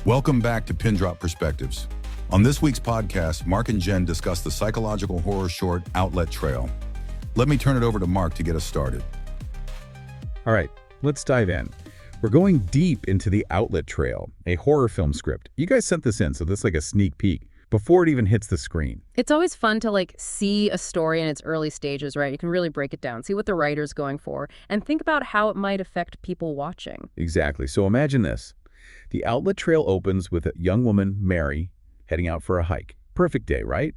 Welcome back to Pindrop Perspectives. On this week's podcast, Mark and Jen discuss the psychological horror short Outlet Trail. Let me turn it over to Mark to get us started. All right, let's dive in. We're going deep into the Outlet Trail, a horror film script. You guys sent this in, so this is like a sneak peek before it even hits the screen. It's always fun to see a story in its early stages, right? You can really break it down, see what the writer's going for, and think about how it might affect people watching. Exactly. So imagine this. The Outlet Trail opens with a young woman, Mary, heading out for a hike. Perfect day, right?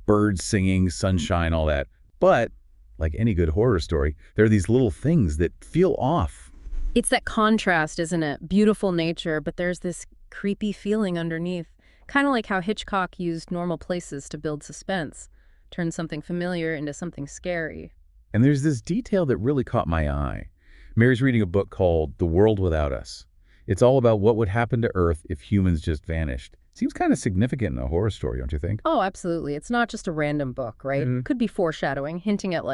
Birds singing, sunshine, all that. But, like any good horror story, there are these little things that feel off. It's that contrast, isn't it? Beautiful nature, but there's this creepy feeling underneath. Kind of like how Hitchcock used normal places to build suspense, turn something familiar into something scary. And there's this detail that really caught my eye. Mary's reading a book called The World Without Us. It's all about what would happen to Earth if humans just vanished. Seems kind of significant in a horror story, don't you think? Oh, absolutely. It's not just a random book, right? Could be foreshadowing, hinting at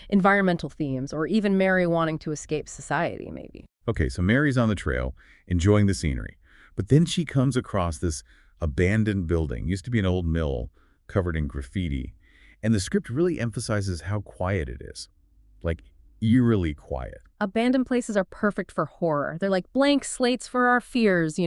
environmental themes, or even Mary wanting to escape society, maybe. Okay, so Mary's on the trail, enjoying the scenery. But then she comes across this abandoned building. Used to be an old mill covered in graffiti. And the script really emphasizes how quiet it is. Eerily quiet. Abandoned places are perfect for horror. They're like blank slates for our fears,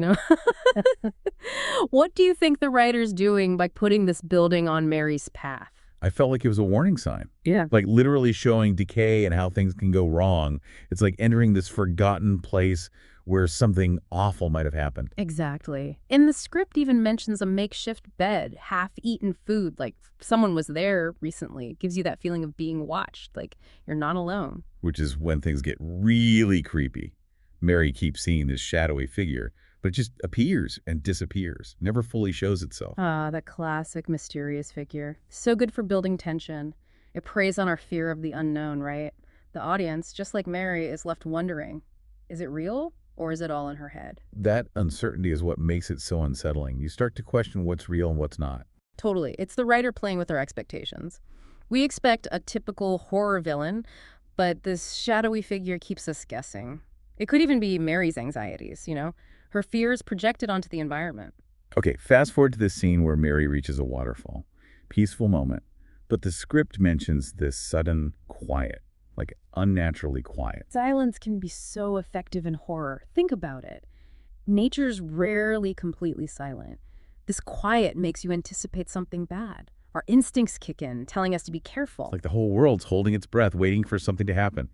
What do you think the writer's doing by putting this building on Mary's path? I felt like it was a warning sign. Yeah. Literally showing decay and how things can go wrong. It's like entering this forgotten place where something awful might have happened. Exactly. And the script even mentions a makeshift bed, half-eaten food, like someone was there recently. It gives you that feeling of being watched, like you're not alone. Which is when things get really creepy. Mary keeps seeing this shadowy figure, but it just appears and disappears, never fully shows itself. Ah, that classic mysterious figure. So good for building tension. It preys on our fear of the unknown, right? The audience, just like Mary, is left wondering, is it real? Or is it all in her head? That uncertainty is what makes it so unsettling. You start to question what's real and what's not. Totally. It's the writer playing with our expectations. We expect a typical horror villain, but this shadowy figure keeps us guessing. It could even be Mary's anxieties, her fears projected onto the environment. Okay, fast forward to this scene where Mary reaches a waterfall. Peaceful moment. But the script mentions this sudden quiet. Unnaturally quiet. Silence can be so effective in horror. Think about it. Nature's rarely completely silent. This quiet makes you anticipate something bad. Our instincts kick in, telling us to be careful. It's like the whole world's holding its breath, waiting for something to happen.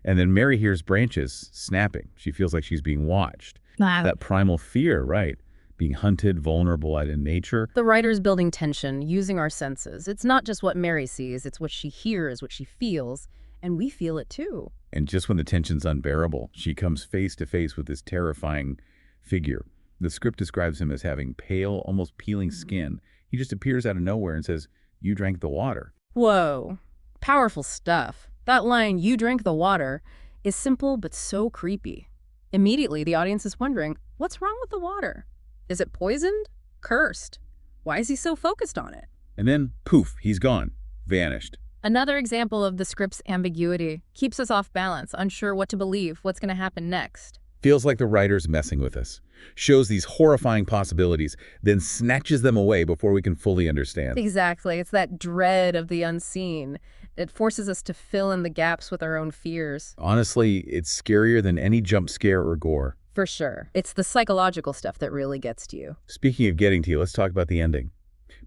And then Mary hears branches snapping. She feels like she's being watched. Wow. That primal fear, right? Being hunted, vulnerable out in nature. The writer's building tension, using our senses. It's not just what Mary sees, it's what she hears, what she feels. And we feel it too. And just when the tension's unbearable, she comes face to face with this terrifying figure. The script describes him as having pale, almost peeling skin. He just appears out of nowhere and says, "You drank the water." Whoa. Powerful stuff. That line, "you drank the water," is simple but so creepy. Immediately, the audience is wondering, what's wrong with the water? Is it poisoned? Cursed? Why is he so focused on it? And then, poof, he's gone. Vanished. Another example of the script's ambiguity. Keeps us off balance, unsure what to believe, what's going to happen next. Feels like the writer's messing with us. Shows these horrifying possibilities, then snatches them away before we can fully understand. Exactly. It's that dread of the unseen. It forces us to fill in the gaps with our own fears. Honestly, it's scarier than any jump scare or gore. For sure. It's the psychological stuff that really gets to you. Speaking of getting to you, let's talk about the ending.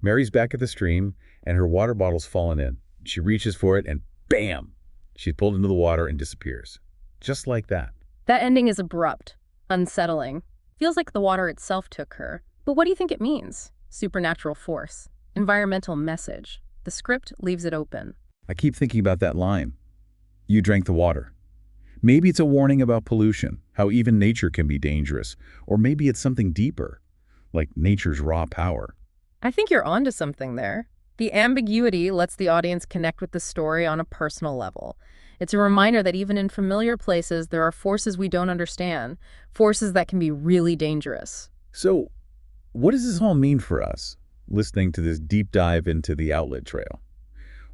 Mary's back at the stream, and her water bottle's fallen in. She reaches for it, and bam! She's pulled into the water and disappears. Just like that. That ending is abrupt, unsettling. Feels like the water itself took her. But what do you think it means? Supernatural force. Environmental message. The script leaves it open. I keep thinking about that line. You drank the water. Maybe it's a warning about pollution, how even nature can be dangerous. Or maybe it's something deeper, like nature's raw power. I think you're onto something there. The ambiguity lets the audience connect with the story on a personal level. It's a reminder that even in familiar places, there are forces we don't understand, forces that can be really dangerous. So, what does this all mean for us, listening to this deep dive into the outlet trail?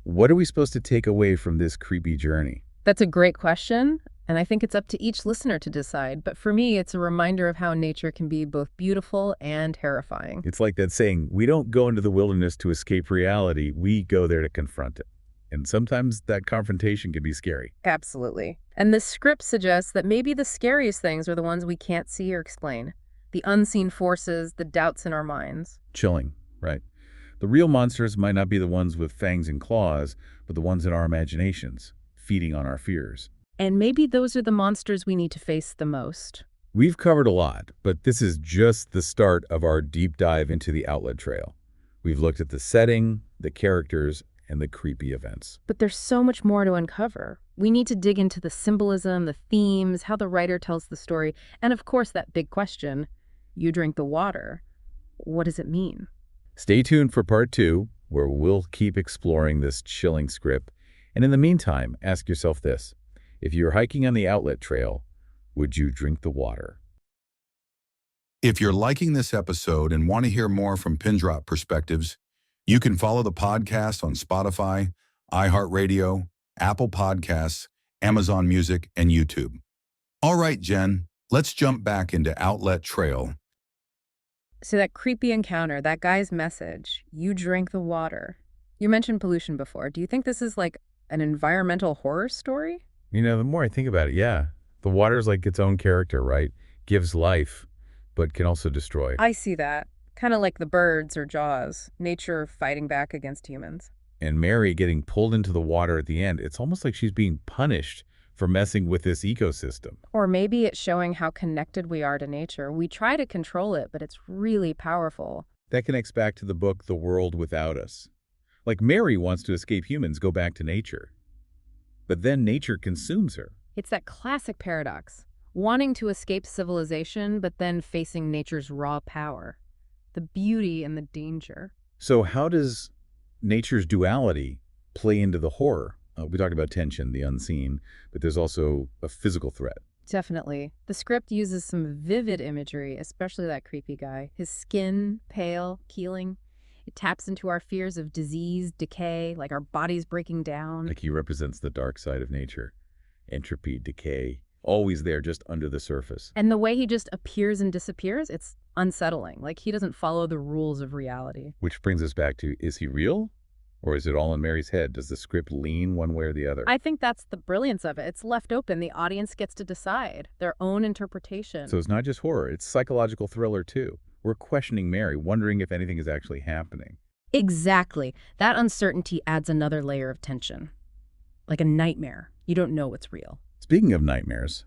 What are we supposed to take away from this creepy journey? That's a great question, and I think it's up to each listener to decide. But for me, it's a reminder of how nature can be both beautiful and terrifying. It's like that saying, we don't go into the wilderness to escape reality, we go there to confront it. And sometimes that confrontation can be scary. Absolutely. And this script suggests that maybe the scariest things are the ones we can't see or explain. The unseen forces, the doubts in our minds. Chilling, right? The real monsters might not be the ones with fangs and claws, but the ones in our imaginations, feeding on our fears. And maybe those are the monsters we need to face the most. We've covered a lot, but this is just the start of our deep dive into the outlet trail. We've looked at the setting, the characters, and the creepy events. But there's so much more to uncover. We need to dig into the symbolism, the themes, how the writer tells the story, and of course that big question, you drink the water. What does it mean? Stay tuned for part 2, where we'll keep exploring this chilling script. And in the meantime, ask yourself this. If you're hiking on the outlet trail, would you drink the water? If you're liking this episode and want to hear more from Pindrop Perspectives, you can follow the podcast on Spotify, iHeartRadio, Apple Podcasts, Amazon Music, and YouTube. All right, Jen, let's jump back into Outlet Trail. So that creepy encounter, that guy's message, you drink the water. You mentioned pollution before. Do you think this is like an environmental horror story? You know, the more I think about it, yeah. The water's like its own character, right? Gives life, but can also destroy. I see that. Kind of like the birds or Jaws, nature fighting back against humans. And Mary getting pulled into the water at the end, it's almost like she's being punished for messing with this ecosystem. Or maybe it's showing how connected we are to nature. We try to control it, but it's really powerful. That connects back to the book, The World Without Us. Like Mary wants to escape humans, go back to nature. But then nature consumes her. It's that classic paradox, wanting to escape civilization, but then facing nature's raw power. The beauty and the danger. So how does nature's duality play into the horror? We talked about tension, the unseen, but there's also a physical threat. Definitely. The script uses some vivid imagery, especially that creepy guy. His skin, pale, peeling. It taps into our fears of disease, decay, like our bodies breaking down. Like he represents the dark side of nature. Entropy, decay, always there just under the surface. And the way he just appears and disappears, it's unsettling. Like he doesn't follow the rules of reality. Which brings us back to, is he real? Or is it all in Mary's head? Does the script lean one way or the other? I think that's the brilliance of it. It's left open. The audience gets to decide their own interpretation. So it's not just horror, it's psychological thriller too. We're questioning Mary, wondering if anything is actually happening. Exactly. That uncertainty adds another layer of tension. Like a nightmare. You don't know what's real. Speaking of nightmares,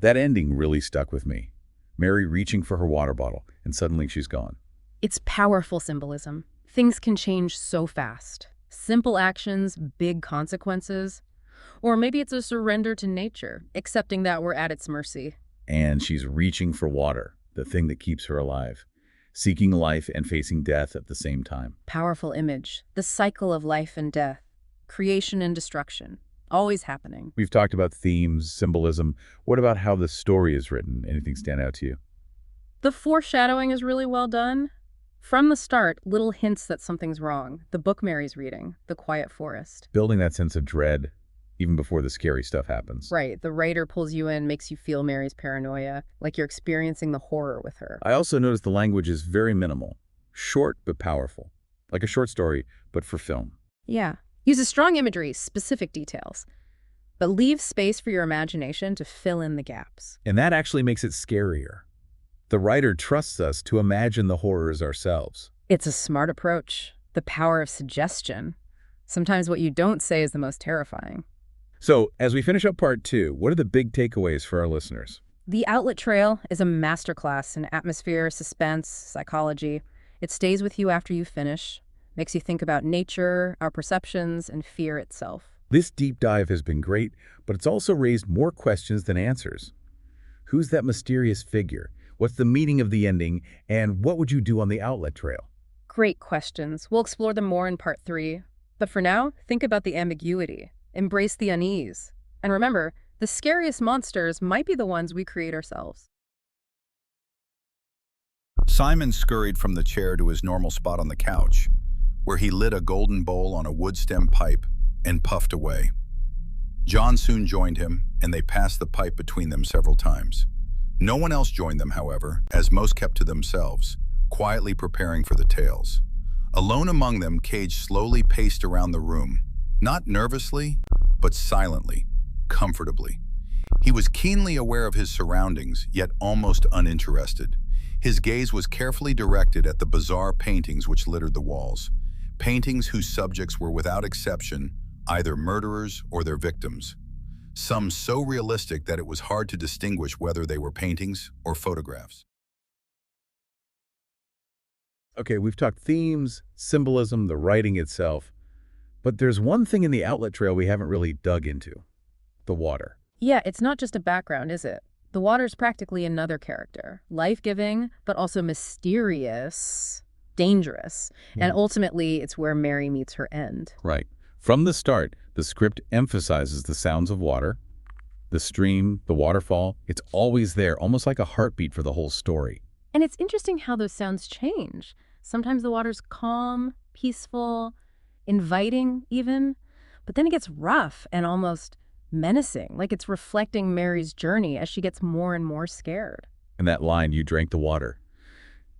that ending really stuck with me. Mary reaching for her water bottle, and suddenly she's gone. It's powerful symbolism. Things can change so fast. Simple actions, big consequences. Or maybe it's a surrender to nature, accepting that we're at its mercy. And she's reaching for water, the thing that keeps her alive, seeking life and facing death at the same time. Powerful image. The cycle of life and death. Creation and destruction. Always happening. We've talked about themes, symbolism. What about how the story is written? Anything stand out to you? The foreshadowing is really well done. From the start, little hints that something's wrong. The book Mary's reading, The Quiet Forest. Building that sense of dread even before the scary stuff happens. Right. The writer pulls you in, makes you feel Mary's paranoia, like you're experiencing the horror with her. I also noticed the language is very minimal. Short but powerful. Like a short story, but for film. Yeah. Uses strong imagery, specific details, but leaves space for your imagination to fill in the gaps. And that actually makes it scarier. The writer trusts us to imagine the horrors ourselves. It's a smart approach. The power of suggestion. Sometimes what you don't say is the most terrifying. So, as we finish up part 2, what are the big takeaways for our listeners? The Outlet Trail is a masterclass in atmosphere, suspense, psychology. It stays with you after you finish, makes you think about nature, our perceptions, and fear itself. This deep dive has been great, but it's also raised more questions than answers. Who's that mysterious figure? What's the meaning of the ending? And what would you do on the outlet trail? Great questions. We'll explore them more in part 3. But for now, think about the ambiguity. Embrace the unease. And remember, the scariest monsters might be the ones we create ourselves. Simon scurried from the chair to his normal spot on the couch, where he lit a golden bowl on a wood stem pipe and puffed away. John soon joined him, and they passed the pipe between them several times. No one else joined them, however, as most kept to themselves, quietly preparing for the tales. Alone among them, Cage slowly paced around the room, not nervously, but silently, comfortably. He was keenly aware of his surroundings, yet almost uninterested. His gaze was carefully directed at the bizarre paintings which littered the walls, paintings whose subjects were without exception either murderers or their victims, some so realistic that it was hard to distinguish whether they were paintings or photographs. Okay, we've talked themes, symbolism, the writing itself, but there's one thing in the outlet trail we haven't really dug into: the water. Yeah, it's not just a background, is it? The water's practically another character. Life-giving, but also mysterious, dangerous. And ultimately, it's where Mary meets her end. Right. From the start, the script emphasizes the sounds of water, the stream, the waterfall. It's always there, almost like a heartbeat for the whole story. And it's interesting how those sounds change. Sometimes the water's calm, peaceful, inviting even, but then it gets rough and almost menacing, like it's reflecting Mary's journey as she gets more and more scared. And that line, "you drank the water,"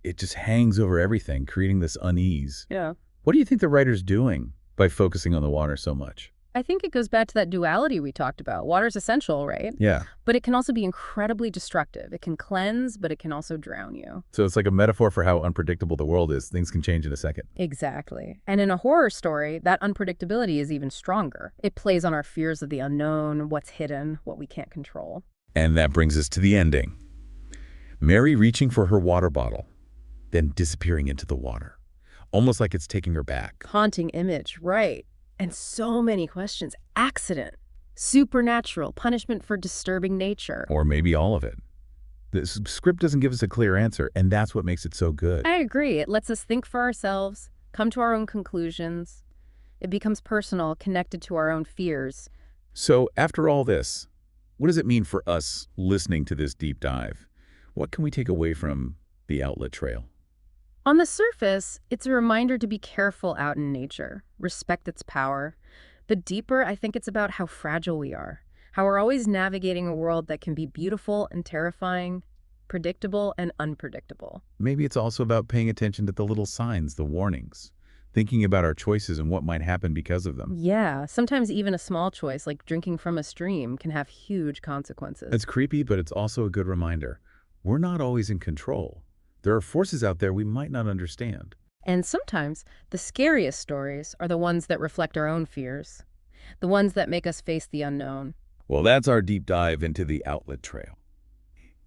it just hangs over everything, creating this unease. Yeah. What do you think the writer's doing by focusing on the water so much? I think it goes back to that duality we talked about. Water's essential, right? Yeah. But it can also be incredibly destructive. It can cleanse, but it can also drown you. So it's like a metaphor for how unpredictable the world is. Things can change in a second. Exactly. And in a horror story, that unpredictability is even stronger. It plays on our fears of the unknown, what's hidden, what we can't control. And that brings us to the ending. Mary reaching for her water bottle, then disappearing into the water, almost like it's taking her back. Haunting image, right. And so many questions. Accident, supernatural, punishment for disturbing nature. Or maybe all of it. The script doesn't give us a clear answer, and that's what makes it so good. I agree. It lets us think for ourselves, come to our own conclusions. It becomes personal, connected to our own fears. So after all this, what does it mean for us listening to this deep dive? What can we take away from the outlet trail? On the surface, it's a reminder to be careful out in nature, respect its power. But deeper, I think it's about how fragile we are, how we're always navigating a world that can be beautiful and terrifying, predictable and unpredictable. Maybe it's also about paying attention to the little signs, the warnings, thinking about our choices and what might happen because of them. Yeah, sometimes even a small choice like drinking from a stream can have huge consequences. It's creepy, but it's also a good reminder. We're not always in control. There are forces out there we might not understand. And sometimes the scariest stories are the ones that reflect our own fears, the ones that make us face the unknown. Well, that's our deep dive into the outlet trail.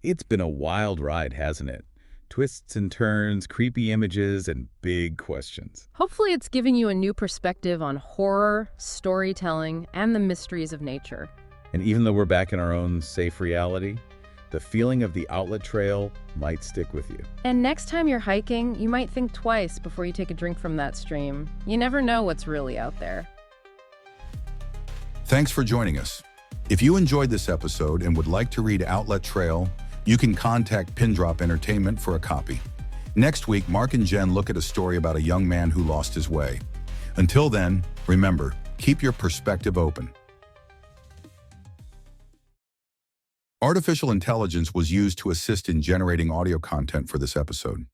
It's been a wild ride, hasn't it? Twists and turns, creepy images, and big questions. Hopefully it's given you a new perspective on horror, storytelling, and the mysteries of nature. And even though we're back in our own safe reality, the feeling of the outlet trail might stick with you. And next time you're hiking, you might think twice before you take a drink from that stream. You never know what's really out there. Thanks for joining us. If you enjoyed this episode and would like to read Outlet Trail, you can contact Pindrop Entertainment for a copy. Next week, Mark and Jen look at a story about a young man who lost his way. Until then, remember, keep your perspective open. Artificial intelligence was used to assist in generating audio content for this episode.